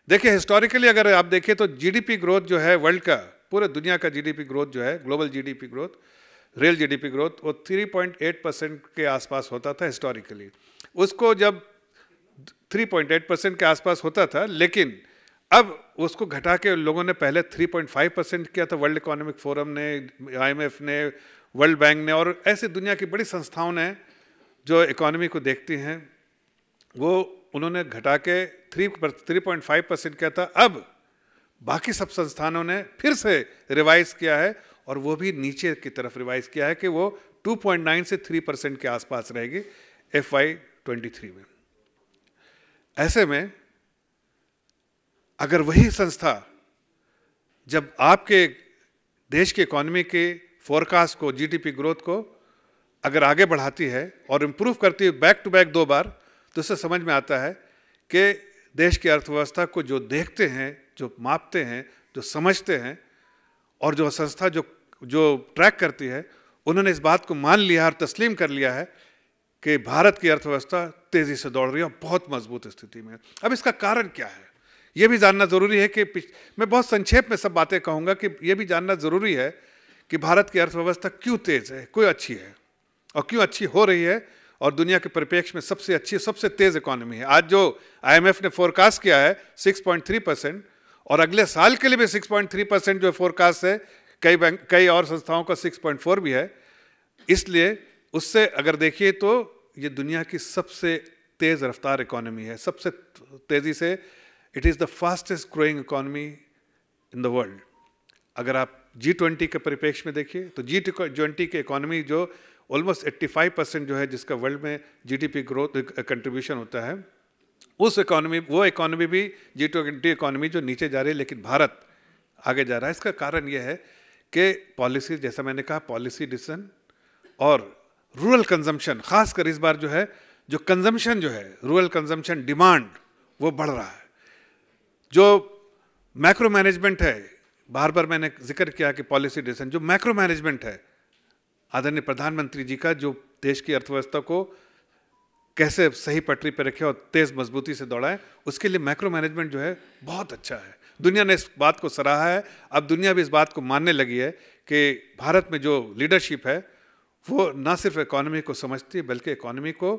देखिए हिस्टोरिकली अगर आप देखें तो जीडीपी ग्रोथ जो है वर्ल्ड का, पूरे दुनिया का जीडीपी ग्रोथ जो है, global GDP growth, real GDP growth, वो 3.8% के आसपास होता था हिस्टोरिकली। उसको जब 3.8% के आसपास होता था, लेकिन अब उसको घटा के लोगों ने पहले 3.5% किया था। वर्ल्ड इकोनॉमिक फोरम ने, आईएमएफ ने, वर्ल्ड बैंक ने और ऐसे दुनिया की बड़ी संस्थाओं ने जो इकोनॉमी को देखती हैं, वो उन्होंने घटा के 3.5% किया था। अब बाकी सब संस्थानों ने फिर से रिवाइज किया है और वो भी नीचे की तरफ रिवाइज किया है कि वो 2.9 से 3% के आसपास रहेगी FY23 में। ऐसे में अगर वही संस्था जब आपके देश की इकोनॉमी के फोरकास्ट को, जीडीपी ग्रोथ को अगर आगे बढ़ाती है और इम्प्रूव करती है बैक टू बैक 2 बार, तो इससे समझ में आता है कि देश की अर्थव्यवस्था को जो देखते हैं, जो मापते हैं, जो समझते हैं और जो संस्था जो ट्रैक करती है, उन्होंने इस बात को मान लिया और तस्लीम कर लिया है कि भारत की अर्थव्यवस्था तेजी से दौड़ रही है और बहुत मजबूत स्थिति में। अब इसका कारण क्या है, यह भी जानना जरूरी है कि मैं बहुत संक्षेप में सब बातें कहूँगा कि यह भी जानना जरूरी है कि भारत की अर्थव्यवस्था क्यों तेज है, क्यों अच्छी है और क्यों अच्छी हो रही है और दुनिया के परिप्रेक्ष्य में सबसे अच्छी, सबसे तेज इकोनॉमी है। आज जो आईएमएफ ने फोरकास्ट किया है 6.3% और अगले साल के लिए भी 6.3% जो फोरकास्ट है, कई और संस्थाओं का 6.4 भी है। इसलिए उससे अगर देखिए तो ये दुनिया की सबसे तेज रफ्तार इकोनॉमी है, सबसे तेजी से, it is the fastest growing economy in the world. अगर आप G20 के परिप्रेक्ष्य में देखिए तो G20 की इकोनॉमी जो ऑलमोस्ट 85% जो है, जिसका वर्ल्ड में जीडीपी ग्रोथ कंट्रीब्यूशन होता है, उस इकोनॉमी, वो इकोनॉमी भी G20 इकोनॉमी जो नीचे जा रही है, लेकिन भारत आगे जा रहा है। इसका कारण यह है कि पॉलिसी, जैसा मैंने कहा, पॉलिसी डिसीजन और रूरल कंजम्पशन, खासकर इस बार जो है, जो कंजम्पशन जो है, रूरल कंजम्पशन डिमांड वो बढ़ रहा है। जो मैक्रो मैनेजमेंट है, बार बार मैंने जिक्र किया कि पॉलिसी डिसीजन, जो मैक्रो मैनेजमेंट है आदरणीय प्रधानमंत्री जी का, जो देश की अर्थव्यवस्था को कैसे सही पटरी पर रखे और तेज मजबूती से दौड़ाए, उसके लिए मैक्रो मैनेजमेंट जो है बहुत अच्छा है। दुनिया ने इस बात को सराहा है। अब दुनिया भी इस बात को मानने लगी है कि भारत में जो लीडरशिप है वो ना सिर्फ इकोनॉमी को समझती है, बल्कि इकोनॉमी को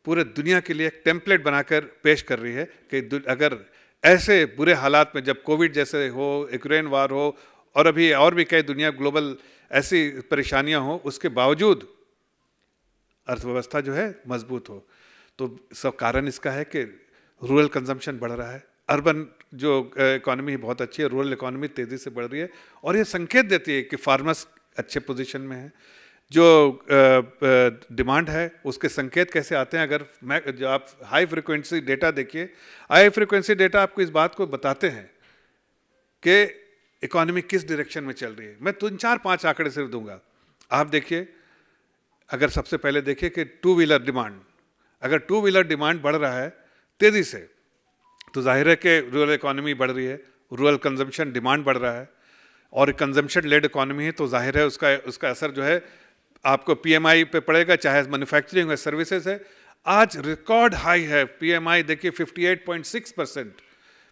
पूरे दुनिया के लिए एक टेम्पलेट बनाकर पेश कर रही है कि अगर ऐसे बुरे हालात में, जब कोविड जैसे हो, यूक्रेन वार हो और अभी और भी कई दुनिया ग्लोबल ऐसी परेशानियां हो, उसके बावजूद अर्थव्यवस्था जो है मजबूत हो। तो सब कारण इसका है कि रूरल कंजम्पशन बढ़ रहा है, अर्बन जो इकोनॉमी बहुत अच्छी है, रूरल इकोनॉमी तेज़ी से बढ़ रही है और ये संकेत देती है कि फार्मर्स अच्छे पोजीशन में है। जो डिमांड है उसके संकेत कैसे आते हैं, अगर जो आप हाई फ्रिक्वेंसी डेटा देखिए, हाई फ्रिक्वेंसी डेटा आपको इस बात को बताते हैं कि इकोनॉमी किस डायरेक्शन में चल रही है। मैं 3-4-5 आंकड़े सिर्फ दूंगा। आप देखिए, अगर सबसे पहले देखिए कि टू व्हीलर डिमांड, अगर टू व्हीलर डिमांड बढ़ रहा है तेज़ी से, तो जाहिर है कि रूरल इकोनॉमी बढ़ रही है, रूरल कंजम्पशन डिमांड बढ़ रहा है और कंजम्पशन लेड इकोनॉमी है, तो जाहिर है उसका असर जो है आपको पीएमआई पे पड़ेगा, चाहे मैन्युफैक्चरिंग है, सर्विसेज है। आज रिकॉर्ड हाई है पीएमआई, देखिए 58.6%,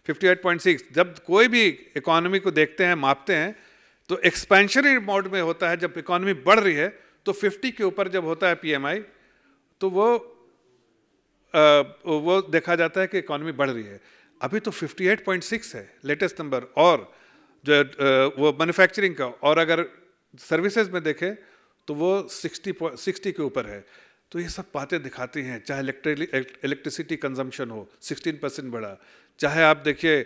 58.6। जब कोई भी इकोनॉमी को देखते हैं, मापते हैं, तो एक्सपेंशनरी मोड में होता है। जब इकोनॉमी बढ़ रही है तो 50 के ऊपर जब होता है पीएमआई, तो वो देखा जाता है कि इकोनॉमी बढ़ रही है। अभी तो 58.6 है लेटेस्ट नंबर, और जो वो मैन्युफैक्चरिंग का, और अगर सर्विसेज में देखें तो वो 60 के ऊपर है। तो ये सब बातें दिखाती हैं, चाहे इलेक्ट्रिसिटी कंजम्पशन हो 16% बढ़ा, चाहे आप देखिए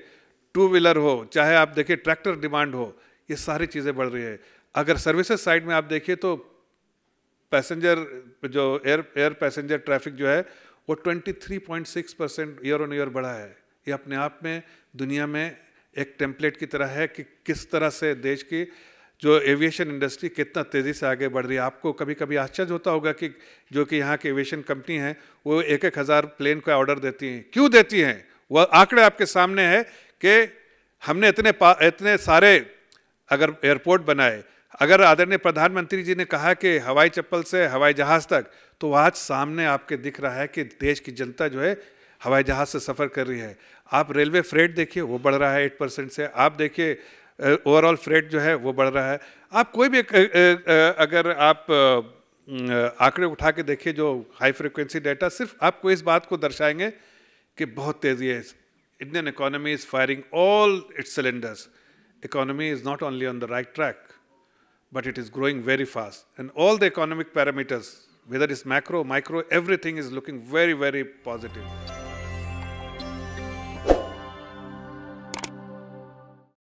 टू व्हीलर हो, चाहे आप देखिए ट्रैक्टर डिमांड हो, ये सारी चीज़ें बढ़ रही है। अगर सर्विसेज साइड में आप देखिए तो पैसेंजर, जो एयर पैसेंजर ट्रैफिक जो है वो 23.6% ईयर ऑन ईयर बढ़ा है। ये अपने आप में दुनिया में एक टेम्पलेट की तरह है कि किस तरह से देश की जो एविएशन इंडस्ट्री कितना तेज़ी से आगे बढ़ रही है। आपको कभी कभी आश्चर्य होता होगा कि जो कि यहाँ की एविएशन कंपनी हैं वो 1,000 प्लेन का ऑर्डर देती हैं। क्यों देती हैं? वह आंकड़े आपके सामने है कि हमने इतने सारे अगर एयरपोर्ट बनाए, अगर आदरणीय प्रधानमंत्री जी ने कहा कि हवाई चप्पल से हवाई जहाज़ तक, तो आज सामने आपके दिख रहा है कि देश की जनता जो है हवाई जहाज़ से सफ़र कर रही है। आप रेलवे फ्रेट देखिए, वो बढ़ रहा है 8% से। आप देखिए ओवरऑल फ्रेट जो है वो बढ़ रहा है। आप कोई भी अगर आप आंकड़े उठा के देखिए जो हाई फ्रिक्वेंसी डाटा, सिर्फ आपको इस बात को दर्शाएंगे कि बहुत तेज़ी है। Indian economy is firing all it's cylinders. Economy is not only on the right track, but it is growing very fast. And all the economic parameters, whether it's macro, micro, everything is looking very, very positive.